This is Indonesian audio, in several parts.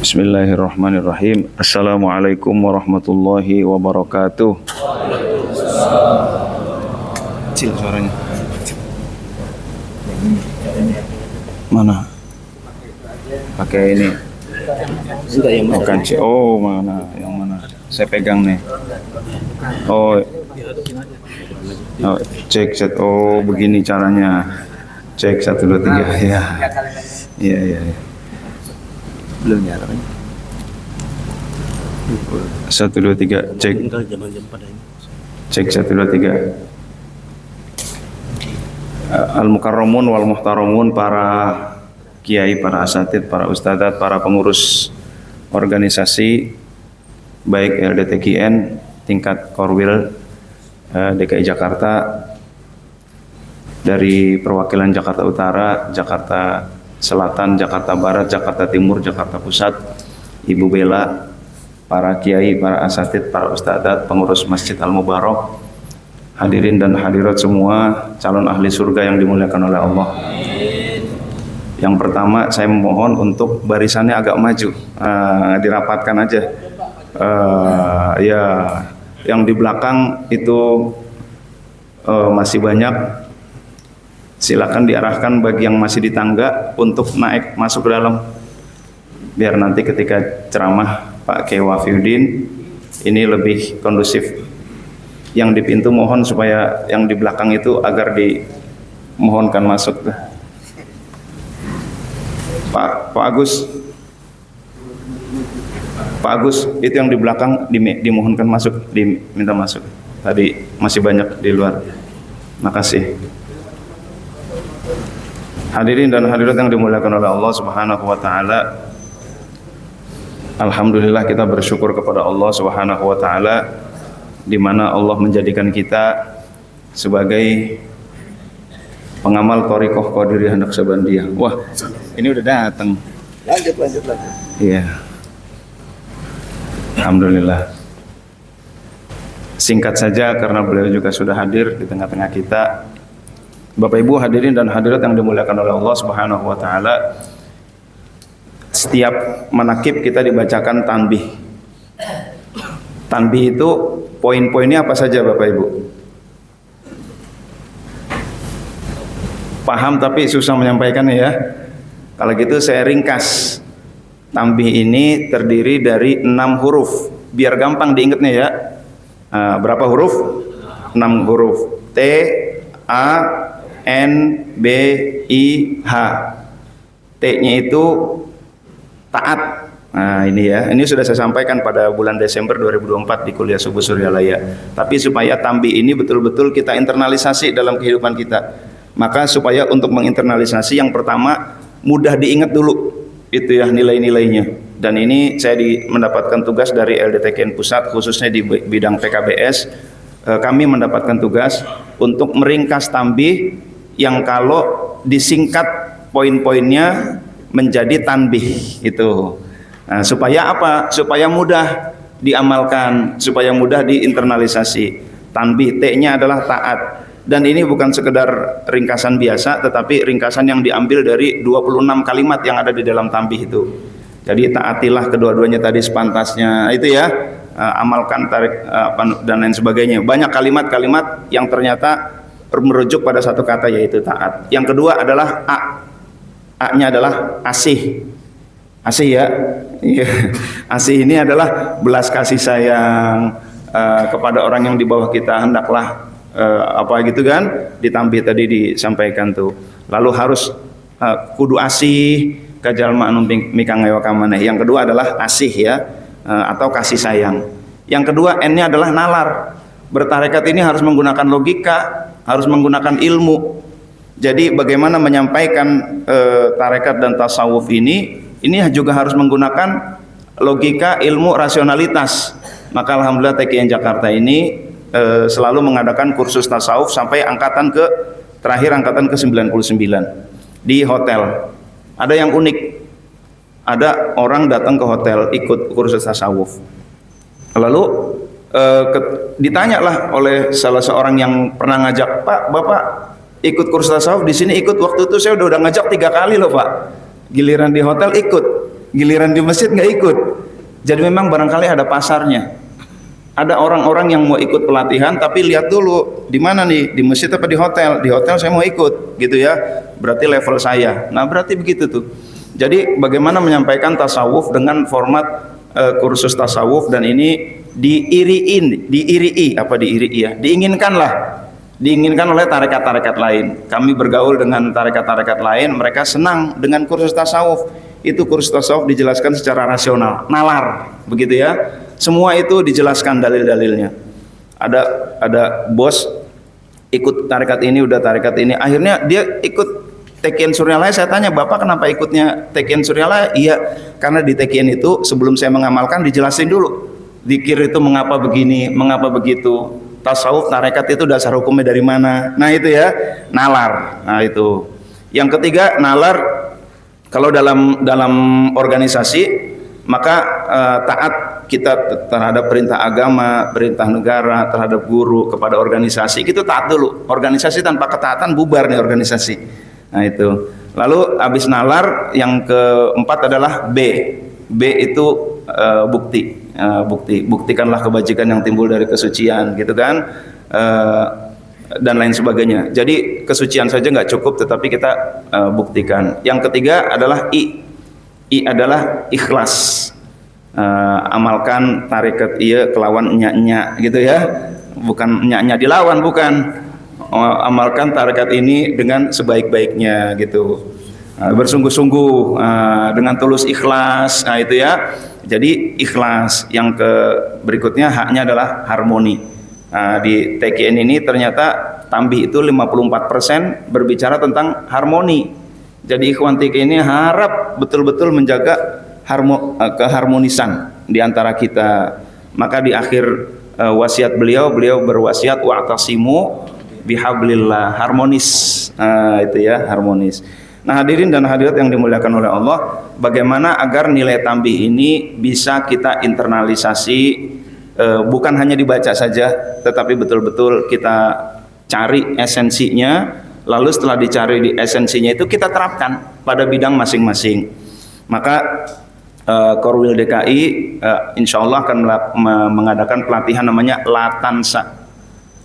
Bismillahirrahmanirrahim. Assalamualaikum warahmatullahi wabarakatuh. Kecil suaranya. Mana? Pakai ini. Bukan. Oh, mana? Yang mana? Saya pegang nih. Oh, cek set. Oh, begini caranya. Cek 1 2 3 ya. Iya. Belum nyala kan? 1 2 3 cek. Cek 1 2 3. Al-mukarramun wal muhtaramun, para kiai, para asatid, para ustadzat, para pengurus organisasi baik LDTKN tingkat Korwil DKI Jakarta, dari perwakilan Jakarta Utara, Jakarta Selatan, Jakarta Barat, Jakarta Timur, Jakarta Pusat, Ibu Bella, para kiai, para asatid, para ustadzat, pengurus Masjid Al-Mubarak, hadirin dan hadirat semua, calon ahli surga yang dimuliakan oleh Allah. Yang pertama, saya memohon untuk barisannya agak maju, dirapatkan aja. Ya, yang di belakang itu masih banyak. Silakan diarahkan bagi yang masih di tangga untuk naik masuk ke dalam, biar nanti ketika ceramah Pak Kiai Wafiuddin ini lebih kondusif. Yang di pintu mohon supaya yang di belakang itu agar dimohonkan masuk. Pak Agus itu yang di belakang dimohonkan masuk, diminta masuk. Tadi masih banyak di luar. Makasih. Hadirin dan hadirat yang dimuliakan oleh Allah Subhanahu wa taala. Alhamdulillah, kita bersyukur kepada Allah Subhanahu wa taala di mana Allah menjadikan kita sebagai pengamal thariqah Qadiriyah Naqsabandiyah. Wah, ini udah datang. Lanjut. Iya. Alhamdulillah. Singkat saja karena beliau juga sudah hadir di tengah-tengah kita. Bapak Ibu hadirin dan hadirat yang dimuliakan oleh Allah Subhanahu wa taala, setiap manakib kita dibacakan tanbih. Tanbih itu poin-poinnya apa saja Bapak Ibu? Paham tapi susah menyampaikannya ya. Kalau gitu saya ringkas. Tanbih ini terdiri dari 6 huruf. Biar gampang diingatnya ya. Berapa huruf? 6 huruf. T, A, N, B, I, H. T-nya itu taat. Nah ini ya, ini sudah saya sampaikan pada bulan Desember 2024 di kuliah Subuh Suryalaya. Tapi supaya tanbih ini betul-betul kita internalisasi dalam kehidupan kita, maka supaya untuk menginternalisasi, yang pertama mudah diingat dulu itu ya nilai-nilainya. Dan ini saya mendapatkan tugas dari LDTKN Pusat, khususnya di bidang PKBS. Kami mendapatkan tugas untuk meringkas tanbih yang kalau disingkat poin-poinnya menjadi tanbih itu. Nah, supaya apa? Supaya mudah diamalkan, supaya mudah diinternalisasi. Tanbih, T-nya adalah taat. Dan ini bukan sekedar ringkasan biasa, tetapi ringkasan yang diambil dari 26 kalimat yang ada di dalam tanbih itu. Jadi taatilah kedua-duanya tadi sepantasnya, itu ya. Amalkan, tarik, dan lain sebagainya. Banyak kalimat-kalimat yang ternyata merujuk pada satu kata, yaitu taat. Yang kedua adalah A. A-nya adalah asih. Asih ya. Asih ini adalah belas kasih sayang kepada orang yang di bawah kita. Hendaklah apa gitu kan, ditambih tadi disampaikan tuh. Lalu harus kudu asih kajal ma'num mikang ewakamane. Yang kedua adalah asih ya, atau kasih sayang. Yang kedua, N-nya adalah nalar. Bertarekat ini harus menggunakan logika, harus menggunakan ilmu. Jadi bagaimana menyampaikan tarekat dan tasawuf ini juga harus menggunakan logika, ilmu, rasionalitas. Maka alhamdulillah TKN Jakarta ini selalu mengadakan kursus tasawuf sampai terakhir angkatan ke-99 di hotel. Ada yang unik. Ada orang datang ke hotel ikut kursus tasawuf. Lalu ditanyalah oleh salah seorang yang pernah ngajak, "Pak, Bapak ikut kursus tasawuf di sini?" "Ikut, waktu itu saya udah ngajak 3 kali loh Pak." Giliran di hotel ikut. giliran di masjid nggak ikut. Jadi memang barangkali ada pasarnya. Ada orang-orang yang mau ikut pelatihan tapi lihat dulu di mana nih, di masjid apa di hotel. Di hotel saya mau ikut gitu ya, berarti level saya. Nah berarti begitu tuh. Jadi bagaimana menyampaikan tasawuf dengan format kursus tasawuf, dan ini diirii ya, diinginkan oleh tarekat-tarekat lain. Kami bergaul dengan tarekat-tarekat lain, mereka senang dengan kursus tasawuf. Itu kursus tasawuf dijelaskan secara rasional, nalar begitu ya. Semua itu dijelaskan dalil-dalilnya. Ada bos ikut tarekat ini, udah tarekat ini, akhirnya dia ikut Tekian Suryalaya. Saya tanya, Bapak kenapa ikutnya Tekian Suryalaya? Iya, karena di Tekian itu sebelum saya mengamalkan dijelasin dulu. Dzikir itu mengapa begini, mengapa begitu. Tasawuf, tarekat itu dasar hukumnya dari mana. Nah itu ya, nalar. Nah itu. Yang ketiga, nalar kalau dalam organisasi, maka taat kita terhadap perintah agama, perintah negara, terhadap guru, kepada organisasi, itu taat dulu. Organisasi tanpa ketaatan bubar nih organisasi. Nah itu. Lalu habis nalar, yang keempat adalah B. B itu bukti. Buktikanlah kebajikan yang timbul dari kesucian, gitu kan, dan lain sebagainya. Jadi kesucian saja nggak cukup, tetapi kita buktikan. Yang ketiga adalah I adalah ikhlas. Amalkan tarekat iya kelawan nya gitu ya, bukan nya dilawan, bukan. Amalkan tarekat ini dengan sebaik-baiknya gitu. Bersungguh-sungguh dengan tulus ikhlas. Nah itu ya. Jadi ikhlas. Yang berikutnya haknya adalah harmoni. Di TKN ini ternyata tambih itu 54% berbicara tentang harmoni. Jadi ikhwan TKN ini harap betul-betul menjaga keharmonisan di antara kita. Maka di akhir wasiat beliau berwasiat wa'tasimu bihablillah, harmonis. Itu ya, harmonis. Nah hadirin dan hadirat yang dimuliakan oleh Allah, bagaimana agar nilai tambih ini bisa kita internalisasi, bukan hanya dibaca saja, tetapi betul-betul kita cari esensinya, lalu setelah dicari di esensinya itu kita terapkan pada bidang masing-masing. Maka Korwil DKI insya Allah akan mengadakan pelatihan namanya Latansa.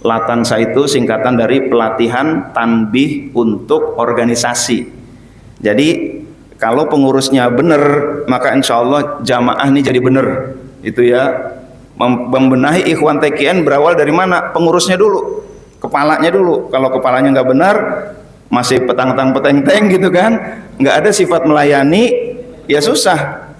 Latansa itu singkatan dari pelatihan tanbih untuk organisasi. Jadi kalau pengurusnya benar, maka insya Allah jamaah ini jadi benar. Itu ya, membenahi ikhwan TKN berawal dari mana? Pengurusnya dulu, kepalanya dulu. Kalau kepalanya nggak benar, masih petang-petang-peteng gitu kan, nggak ada sifat melayani, ya susah.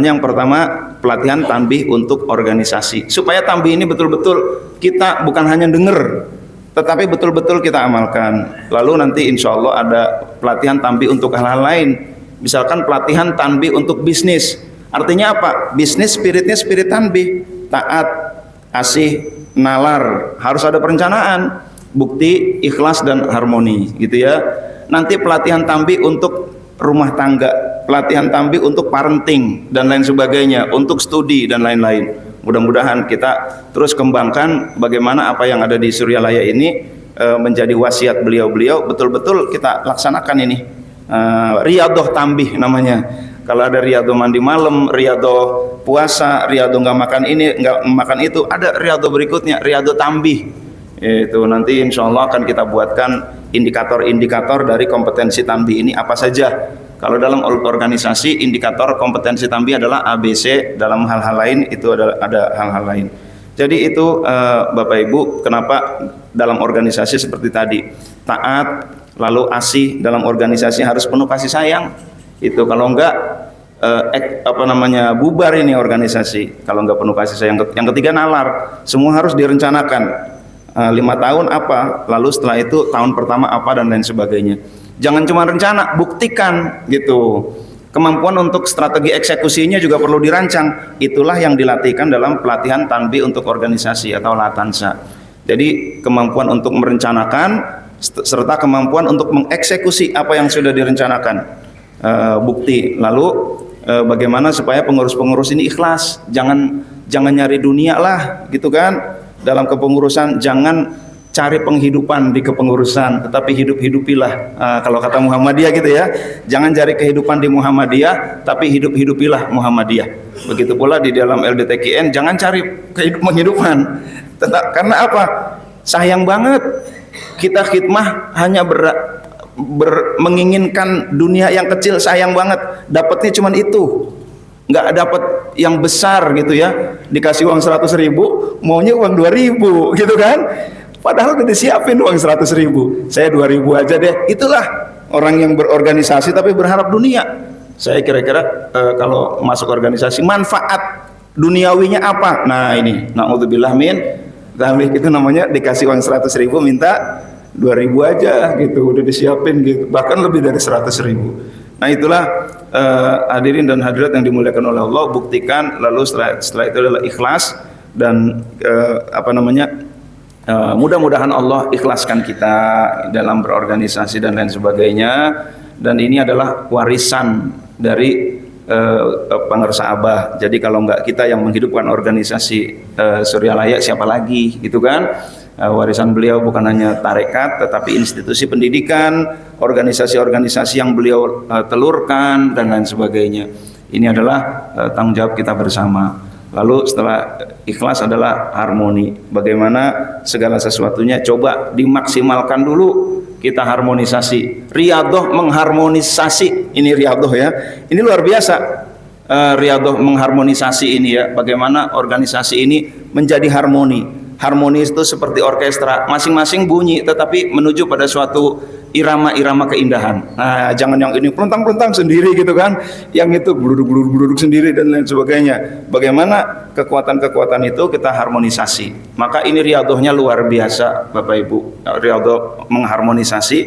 Yang pertama pelatihan tanbih untuk organisasi, supaya tanbih ini betul-betul kita bukan hanya dengar, tetapi betul-betul kita amalkan. Lalu nanti insya Allah ada pelatihan tanbih untuk hal-hal lain, misalkan pelatihan tanbih untuk bisnis. Artinya apa? Bisnis spiritnya spirit tanbih, taat, asih, nalar, harus ada perencanaan, bukti, ikhlas dan harmoni gitu ya. Nanti pelatihan tanbih untuk rumah tangga, pelatihan tanbih untuk parenting dan lain sebagainya, untuk studi dan lain-lain. Mudah-mudahan kita terus kembangkan bagaimana apa yang ada di Suryalaya ini menjadi wasiat beliau-beliau, betul-betul kita laksanakan ini. Riyadhah tanbih namanya. Kalau ada riyadhah mandi malam, riyadhah puasa, riyadhah nggak makan ini, nggak makan itu, ada riyadhah berikutnya, riyadhah tanbih. Itu nanti insya Allah akan kita buatkan indikator-indikator dari kompetensi tanbih ini apa saja. Kalau dalam organisasi indikator kompetensi tanbih adalah ABC, dalam hal-hal lain itu ada hal-hal lain. Jadi itu Bapak Ibu, kenapa dalam organisasi seperti tadi taat, lalu asih, dalam organisasi harus penuh kasih sayang. Itu kalau enggak bubar ini organisasi. Kalau enggak penuh kasih sayang. Yang ketiga nalar, semua harus direncanakan. 5 tahun apa, lalu setelah itu tahun pertama apa dan lain sebagainya. Jangan cuma rencana, buktikan gitu. Kemampuan untuk strategi eksekusinya juga perlu dirancang. Itulah yang dilatihkan dalam pelatihan tanbih untuk organisasi atau Latansa. Jadi kemampuan untuk merencanakan serta kemampuan untuk mengeksekusi apa yang sudah direncanakan. Bukti. Lalu bagaimana supaya pengurus-pengurus ini ikhlas, jangan nyari dunia lah gitu kan. Dalam kepengurusan jangan cari penghidupan di kepengurusan, tetapi hidup-hidupilah. Kalau kata Muhammadiyah gitu ya, jangan cari kehidupan di Muhammadiyah, tapi hidup-hidupilah Muhammadiyah. Begitu pula di dalam LDTKN, jangan cari penghidupan. Karena apa? Sayang banget kita khidmah hanya menginginkan dunia yang kecil, sayang banget. Dapatnya cuma itu, nggak dapat yang besar gitu ya. Dikasih uang 100.000, maunya uang 2.000 gitu kan. Padahal udah disiapin uang 100.000, saya 2.000 aja deh. Itulah orang yang berorganisasi tapi berharap dunia. Saya kira-kira kalau masuk organisasi, manfaat duniawinya apa? Nah ini, na'udzubillah min dzalik, itu namanya dikasih uang 100.000 minta 2.000 aja gitu, udah disiapin gitu, bahkan lebih dari 100.000. Nah itulah hadirin dan hadirat yang dimuliakan oleh Allah, buktikan. Lalu setelah itu adalah ikhlas dan mudah-mudahan Allah ikhlaskan kita dalam berorganisasi dan lain sebagainya. Dan ini adalah warisan dari pengersa Abah. Jadi kalau enggak kita yang menghidupkan organisasi Suryalaya, siapa lagi gitu kan. Warisan beliau bukan hanya tarekat tetapi institusi pendidikan, organisasi-organisasi yang beliau telurkan dan lain sebagainya. Ini adalah tanggung jawab kita bersama. Lalu setelah ikhlas adalah harmoni. Bagaimana segala sesuatunya coba dimaksimalkan dulu, kita harmonisasi. Riyadhah mengharmonisasi, ini riyadhah ya. Ini luar biasa. Riyadhah mengharmonisasi ini ya. Bagaimana organisasi ini menjadi harmoni. Harmoni itu seperti orkestra, masing-masing bunyi tetapi menuju pada suatu irama-irama keindahan. Nah, jangan yang ini pelontang-pelontang sendiri gitu kan, yang itu bluduk-bluduk sendiri dan lain sebagainya. Bagaimana kekuatan-kekuatan itu kita harmonisasi. Maka ini riyadhahnya luar biasa Bapak Ibu. Riyadhah mengharmonisasi,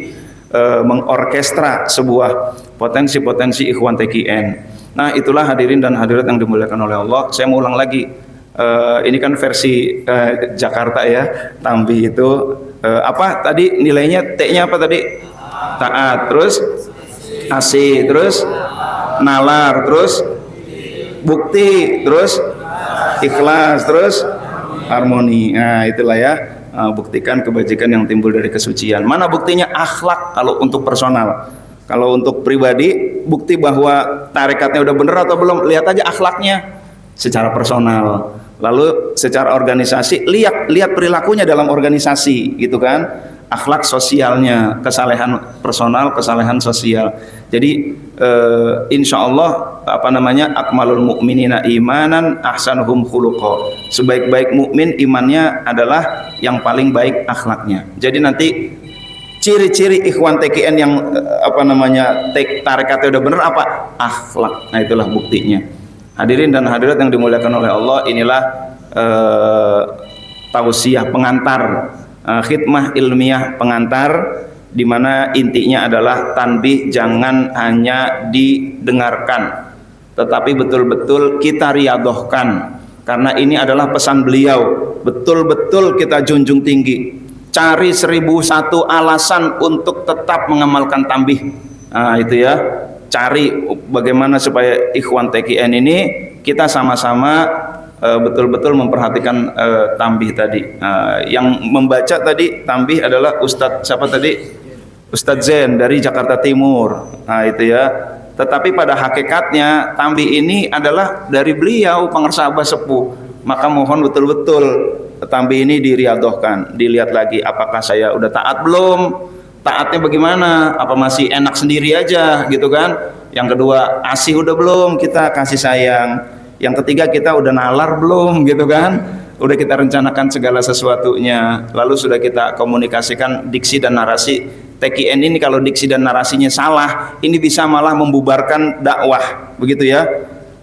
mengorkestra sebuah potensi-potensi ikhwan TKN. Nah, itulah hadirin dan hadirat yang dimuliakan oleh Allah. Saya mau ulang lagi. Ini kan versi Jakarta ya. Tambi itu apa tadi nilainya? T-nya apa tadi? Taat, terus asih, terus nalar, terus bukti, terus ikhlas, terus harmoni. Nah itulah ya, buktikan kebajikan yang timbul dari kesucian. Mana buktinya? Akhlak kalau untuk personal. Kalau untuk pribadi, bukti bahwa tarekatnya udah bener atau belum, lihat aja akhlaknya secara personal. Lalu secara organisasi, lihat perilakunya dalam organisasi gitu kan, akhlak sosialnya, kesalehan personal, kesalehan sosial. Jadi insya Allah akmalul mu'minina imanan ahsanuhum khuluqa. Sebaik-baik mukmin imannya adalah yang paling baik akhlaknya. Jadi nanti ciri-ciri ikhwan TKN yang tarekatnya udah bener apa? Akhlak. Nah itulah buktinya. Hadirin dan hadirat yang dimuliakan oleh Allah, inilah tausiah pengantar, khidmah ilmiah pengantar, di mana intinya adalah tanbih jangan hanya didengarkan, tetapi betul-betul kita riyadhahkan, karena ini adalah pesan beliau, betul-betul kita junjung tinggi. Cari 1001 alasan untuk tetap mengamalkan tanbih. Nah itu ya, cari bagaimana supaya ikhwan TKN ini kita sama-sama betul-betul memperhatikan tanbih tadi. Yang membaca tadi tanbih adalah Ustadz siapa tadi? Ustadz Zen dari Jakarta Timur. Nah itu ya. Tetapi pada hakikatnya tanbih ini adalah dari beliau pengersa Abah Sepuh. Maka mohon betul-betul tanbih ini diriyadhahkan, dilihat lagi apakah saya udah taat belum? Taatnya bagaimana? Apa masih enak sendiri aja gitu kan? Yang kedua, asih udah belum kita kasih sayang? Yang ketiga, kita udah nalar belum gitu kan? Udah kita rencanakan segala sesuatunya, lalu sudah kita komunikasikan diksi dan narasi. TKN ini kalau diksi dan narasinya salah, ini bisa malah membubarkan dakwah, begitu ya.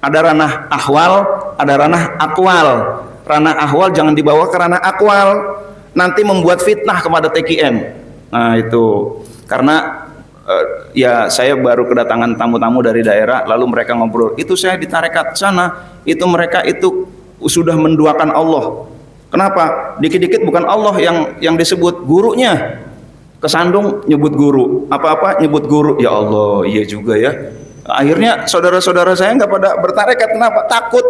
Ada ranah ahwal, ada ranah akwal. Ranah ahwal jangan dibawa ke ranah akwal, nanti membuat fitnah kepada TKN. Nah itu karena ya saya baru kedatangan tamu-tamu dari daerah, lalu mereka ngobrol, itu saya di tarekat sana, itu mereka itu sudah menduakan Allah. Kenapa? Dikit-dikit bukan Allah yang disebut, gurunya kesandung nyebut guru, apa-apa nyebut guru. Ya Allah, iya juga ya. Akhirnya saudara-saudara saya nggak pada bertarekat. Kenapa? Takut.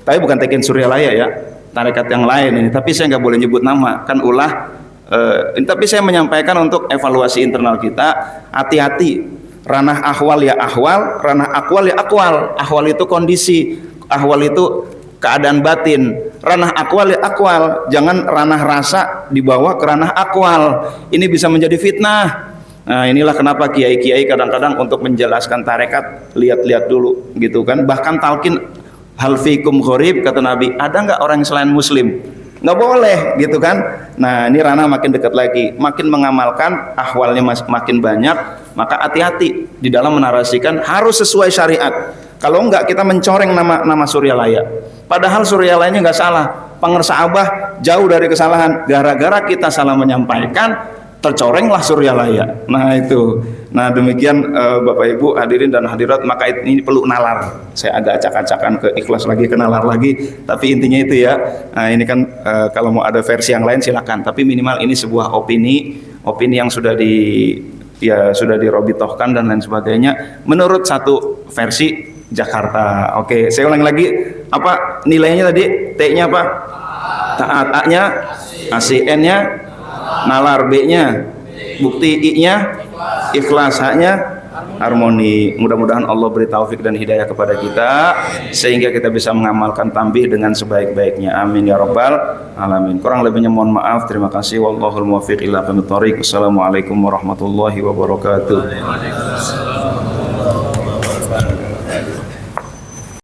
Tapi bukan TKN Suryalaya ya, tarekat yang lain ini. Tapi saya nggak boleh nyebut nama, kan ulah Tapi saya menyampaikan untuk evaluasi internal kita, hati-hati. Ranah ahwal ya ahwal, ranah akwal ya akwal. Ahwal itu kondisi, ahwal itu keadaan batin. Ranah akwal ya akwal. Jangan ranah rasa dibawa ke ranah akwal. Ini bisa menjadi fitnah. Nah, inilah kenapa kiai-kiai kadang-kadang untuk menjelaskan tarekat lihat-lihat dulu gitu kan. Bahkan talqin hal fikum gharib, kata Nabi, ada nggak orang selain muslim? Nggak boleh gitu kan. Nah, ini ranah makin dekat lagi, makin mengamalkan ahwalnya makin banyak, maka hati-hati di dalam menarasikan, harus sesuai syariat. Kalau enggak, kita mencoreng nama Suryalaya, padahal Suryalayanya nggak salah. Pengersa Abah jauh dari kesalahan, gara-gara kita salah menyampaikan, tercorenglah Suryalaya. Nah itu. Nah demikian Bapak Ibu hadirin dan hadirat, maka ini perlu nalar. Saya agak acak-acakan ke ikhlas lagi, ke nalar lagi, tapi intinya itu ya. Nah ini kan kalau mau ada versi yang lain silakan, tapi minimal ini sebuah opini yang sudah sudah dirobitohkan dan lain sebagainya menurut satu versi Jakarta. Oke, saya ulang lagi, apa nilainya tadi? T-nya apa? Taat. A-nya ACN-nya nalar, B-nya bukti, I-nya ikhlas, H-nya harmoni. Mudah-mudahan Allah beri taufik dan hidayah kepada kita sehingga kita bisa mengamalkan tanbih dengan sebaik-baiknya. Amin ya rabbal alamin. Kurang lebihnya mohon maaf. Terima kasih. Wallahul muwaffiq ila aqwamit thoriq. Wassalamualaikum warahmatullahi wabarakatuh.